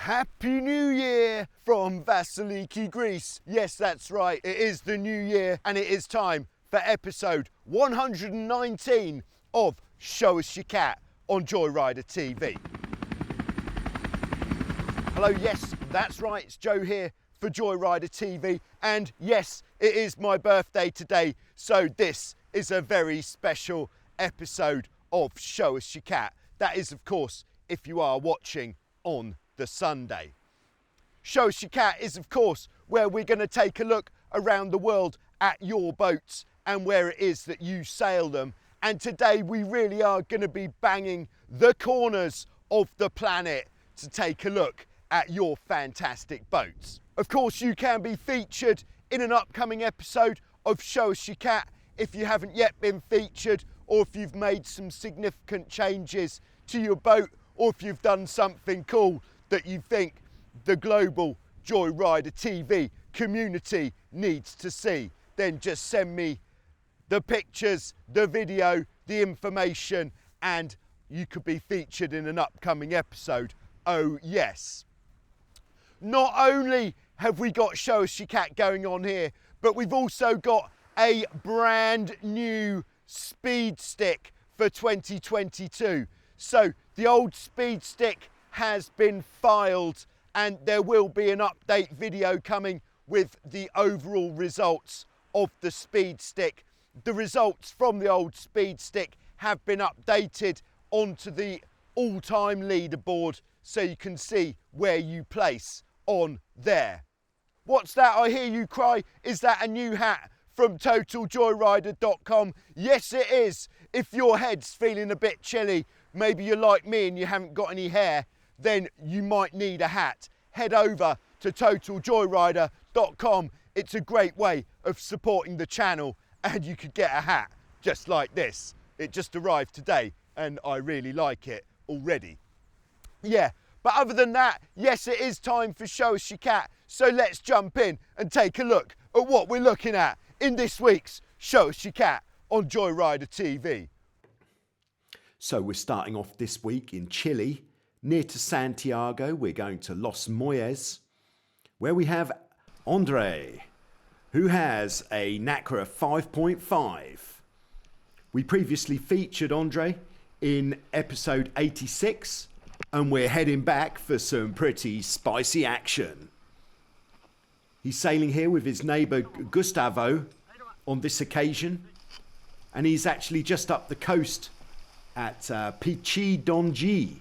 Happy New Year from Vasiliki, Greece. Yes, that's right, it is the new year and it is time for episode 119 of Show Us Your Cat on Joyrider TV. Hello, yes, that's right, it's Joe here for Joyrider TV, and yes, it is my birthday today, so this is a very special episode of Show Us Your Cat. That is, of course, if you are watching on the Sunday. Show Us Your Cat is, of course, where we're going to take a look around the world at your boats and where it is that you sail them. And today we really are going to be banging the corners of the planet to take a look at your fantastic boats. Of course, you can be featured in an upcoming episode of Show Us Your Cat if you haven't yet been featured, or if you've made some significant changes to your boat, or if you've done something cool that you think the global Joyrider TV community needs to see. Then just send me the pictures, the video, the information, and you could be featured in an upcoming episode. Oh yes. Not only have we got Show Us Your Cat going on here, but we've also got a brand new speed stick for 2022. So the old speed stick has been filed and there will be an update video coming with the overall results of the speed stick. The results from the old speed stick have been updated onto the all-time leaderboard so you can see where you place on there. What's that I hear you cry? Is that a new hat from totaljoyrider.com? Yes it is. If your head's feeling a bit chilly, maybe you're like me and you haven't got any hair, then you might need a hat. Head over to totaljoyrider.com. It's a great way of supporting the channel and you could get a hat just like this. It just arrived today and I really like it already. Yeah, but other than that, yes, it is time for Show Us Your Cat. So let's jump in and take a look at what we're looking at in this week's Show Us Your Cat on Joyrider TV. So we're starting off this week in Chile, near to Santiago. We're going to Los Moyes, where we have Andre, who has a Nacra 5.5. We previously featured Andre in episode 86, and we're heading back for some pretty spicy action. He's sailing here with his neighbour Gustavo on this occasion, and he's actually just up the coast at Pichidonji,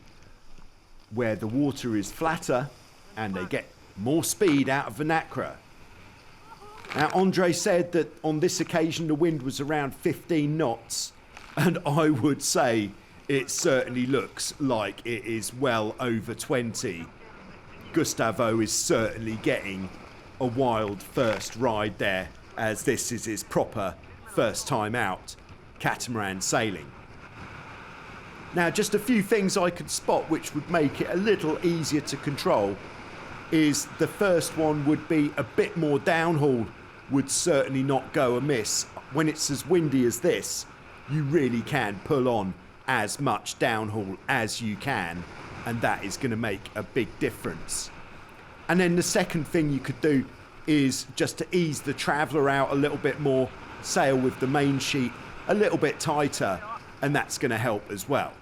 where the water is flatter and they get more speed out of the Nacra. Now, Andre said that on this occasion the wind was around 15 knots, and I would say it certainly looks like it is well over 20. Gustavo is certainly getting a wild first ride there, as this is his proper first time out catamaran sailing. Now, just a few things I could spot which would make it a little easier to control is the first one would be a bit more downhaul would certainly not go amiss. When it's as windy as this, you really can pull on as much downhaul as you can, and that is going to make a big difference. And then the second thing you could do is just to ease the traveller out a little bit more, sail with the main sheet a little bit tighter, and that's going to help as well.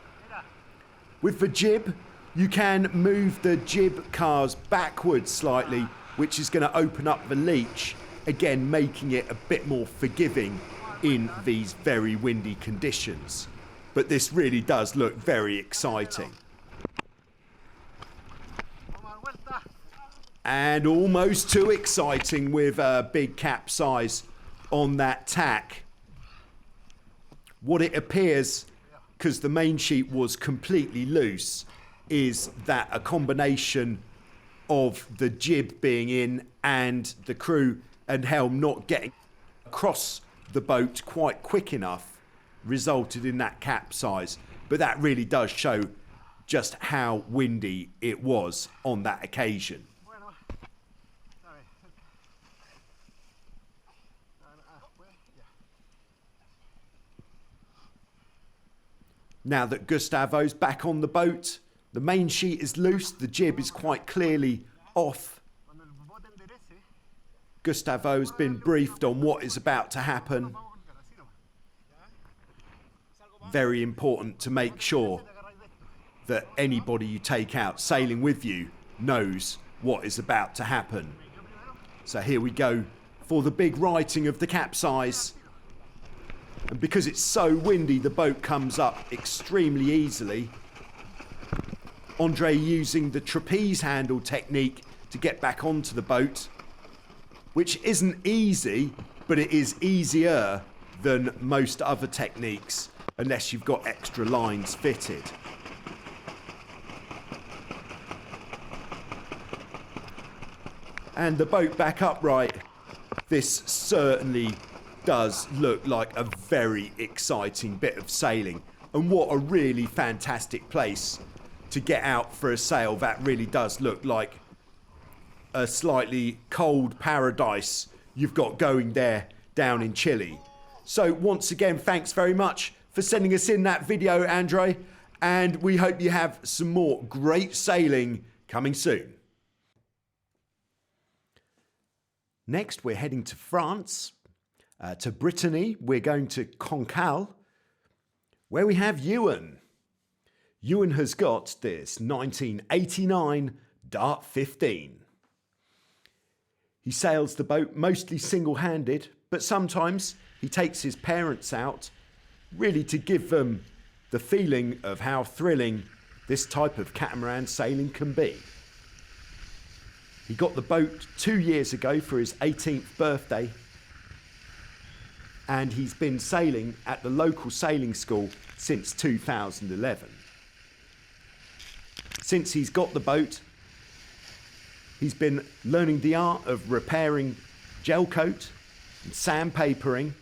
With the jib, you can move the jib cars backwards slightly, which is going to open up the leach, again making it a bit more forgiving in these very windy conditions. But this really does look very exciting. And almost too exciting with a big capsize on that tack. What it appears, because the main sheet was completely loose, is that a combination of the jib being in and the crew and helm not getting across the boat quite quick enough resulted in that capsize. But that really does show just how windy it was on that occasion. Now that Gustavo's back on the boat, The main sheet is loose, the jib is quite clearly off. Gustavo has been briefed on what is about to happen. Very important to make sure that anybody you take out sailing with you knows what is about to happen. So here we go for the big righting of the capsize. And because it's so windy, the boat comes up extremely easily. Andre using the trapeze handle technique to get back onto the boat, which isn't easy, but it is easier than most other techniques, unless you've got extra lines fitted. And the boat back upright. This certainly does look like a very exciting bit of sailing, and what a really fantastic place to get out for a sail. That really does look like a slightly cold paradise you've got going there down in Chile. So once again, thanks very much for sending us in that video, Andre, and we hope you have some more great sailing coming soon. Next, we're heading to France, to Brittany. We're going to Cancale, where we have Ewan. Ewan has got this 1989 Dart 15. He sails the boat mostly single-handed, but sometimes he takes his parents out, really to give them the feeling of how thrilling this type of catamaran sailing can be. He got the boat 2 years ago for his 18th birthday, and he's been sailing at the local sailing school since 2011. Since he's got the boat, he's been learning the art of repairing gel coat and sandpapering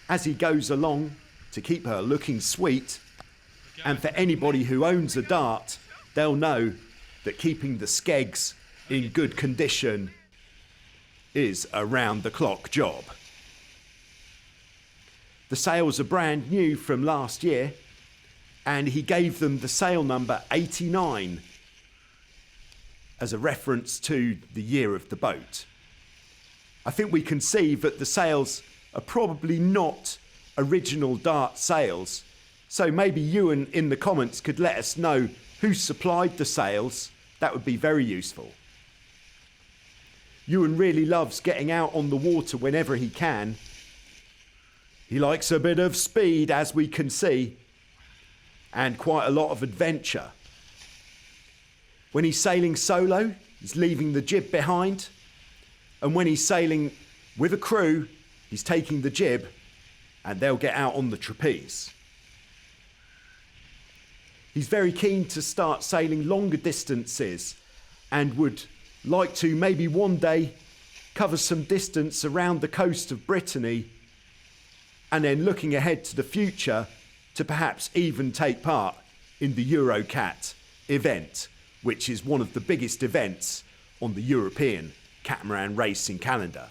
as he goes along to keep her looking sweet. And for anybody who owns a Dart, they'll know that keeping the skegs in good condition is a round-the-clock job. The sails are brand new from last year, and he gave them the sail number 89 as a reference to the year of the boat. I think we can see that the sails are probably not original Dart sails, so maybe Ewan in the comments could let us know who supplied the sails. That would be very useful. Ewan really loves getting out on the water whenever he can. He likes a bit of speed, as we can see, and quite a lot of adventure. When he's sailing solo, he's leaving the jib behind, and when he's sailing with a crew, he's taking the jib and they'll get out on the trapeze. He's very keen to start sailing longer distances and would like to maybe one day cover some distance around the coast of Brittany, and then looking ahead to the future to perhaps even take part in the Eurocat event, which is one of the biggest events on the European catamaran racing calendar.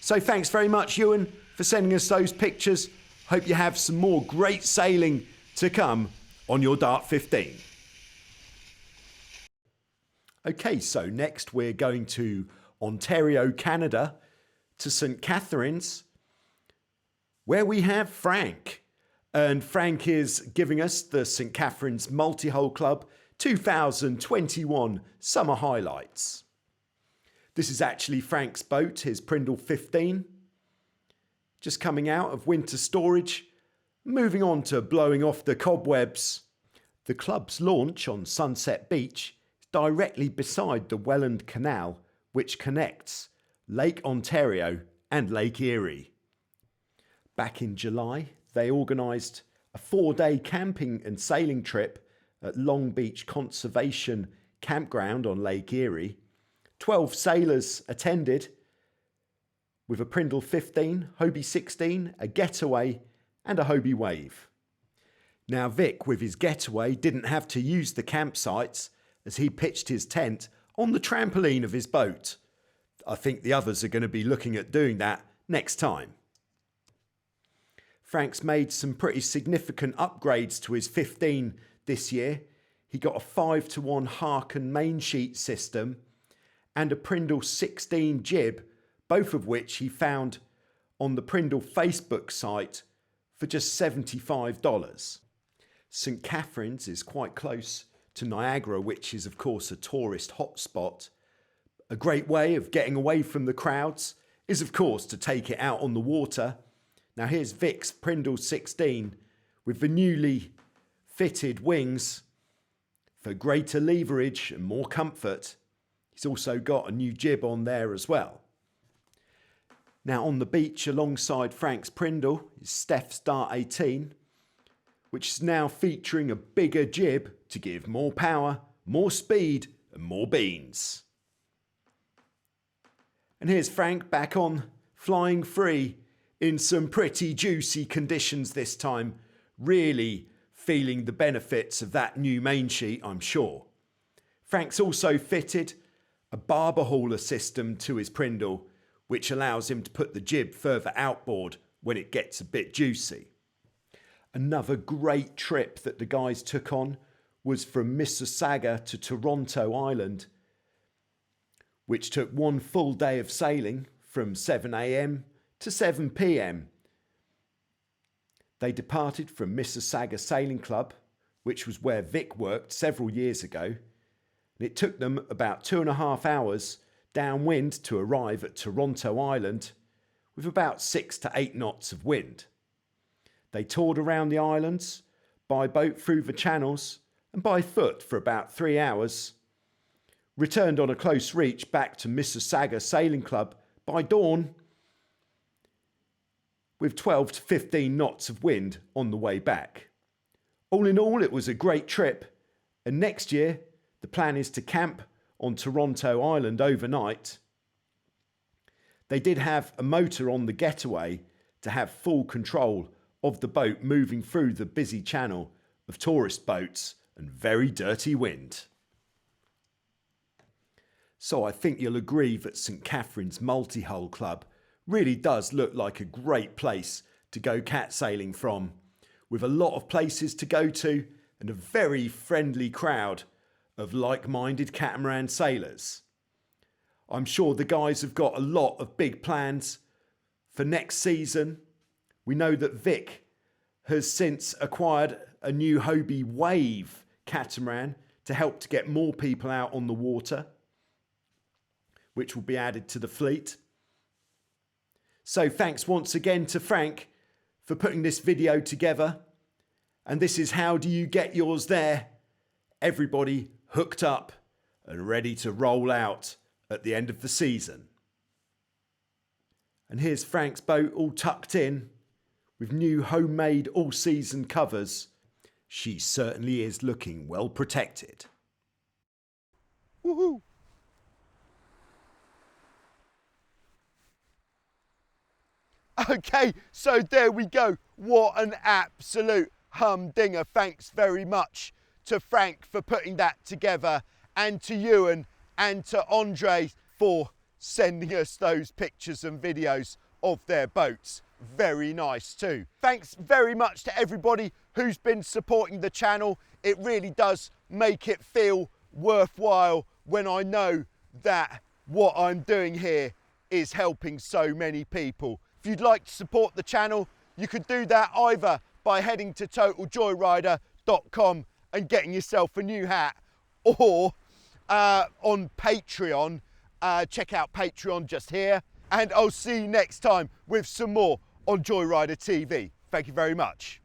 So thanks very much, Ewan, for sending us those pictures. Hope you have some more great sailing to come on your Dart 15. Okay, so next we're going to Ontario, Canada, to St. Catharines, where we have Frank. And Frank is giving us the St. Catharines Multi-Hull Club 2021 Summer Highlights. This is actually Frank's boat, his Prindle 15. Just coming out of winter storage, moving on to blowing off the cobwebs. The club's launch on Sunset Beach is directly beside the Welland Canal, which connects Lake Ontario and Lake Erie. Back in July, they organised a 4-day camping and sailing trip at Long Beach Conservation Campground on Lake Erie. 12 sailors attended with a Prindle 15, Hobie 16, a Getaway and a Hobie Wave. Now Vic, with his Getaway, didn't have to use the campsites as he pitched his tent on the trampoline of his boat. I think the others are going to be looking at doing that next time. Frank's made some pretty significant upgrades to his 15 this year. he got a 5-to-1 Harken main sheet system and a Prindle 16 jib, both of which he found on the Prindle Facebook site for just $75. St Catherine's is quite close to Niagara, which is of course a tourist hotspot. A great way of getting away from the crowds is of course to take it out on the water. Now here's Vic's Prindle 16 with the newly fitted wings for greater leverage and more comfort. He's also got a new jib on there as well. Now on the beach alongside Frank's Prindle is Steph's Dart 18, which is now featuring a bigger jib to give more power, more speed and more beans. And here's Frank back on flying free in some pretty juicy conditions this time, really feeling the benefits of that new main sheet, I'm sure. Frank's also fitted a barber hauler system to his Prindle, which allows him to put the jib further outboard when it gets a bit juicy. Another great trip that the guys took on was from Mississauga to Toronto Island, which took one full day of sailing from 7 a.m. to 7 p.m. They departed from Mississauga Sailing Club, which was where Vic worked several years ago, and it took them about 2.5 hours downwind to arrive at Toronto Island with about 6 to 8 knots of wind. They toured around the islands, by boat through the channels and by foot for about 3 hours, returned on a close reach back to Mississauga Sailing Club by dawn with 12 to 15 knots of wind on the way back. All in all, it was a great trip, and next year the plan is to camp on Toronto Island overnight. They did have a motor on the getaway to have full control of the boat moving through the busy channel of tourist boats and very dirty wind. So I think you'll agree that St Catherine's Multi-Hull Club really does look like a great place to go cat sailing from, with a lot of places to go to and a very friendly crowd of like-minded catamaran sailors. I'm sure the guys have got a lot of big plans for next season. We know that Vic has since acquired a new Hobie Wave catamaran to help to get more people out on the water, which will be added to the fleet. So thanks once again to Frank for putting this video together. And this is how do you get yours there. Everybody hooked up and ready to roll out at the end of the season. And here's Frank's boat all tucked in with new homemade all-season covers. She certainly is looking well protected. Woohoo! Okay, so there we go. What an absolute humdinger. Thanks very much to Frank for putting that together, and to Ewan and to Andre for sending us those pictures and videos of their boats. Very nice too. Thanks very much to everybody who's been supporting the channel. It really does make it feel worthwhile when I know that what I'm doing here is helping so many people. If you'd like to support the channel, you could do that either by heading to totaljoyrider.com and getting yourself a new hat, or on Patreon. Check out Patreon just here, and I'll see you next time with some more on Joyrider TV. Thank you very much.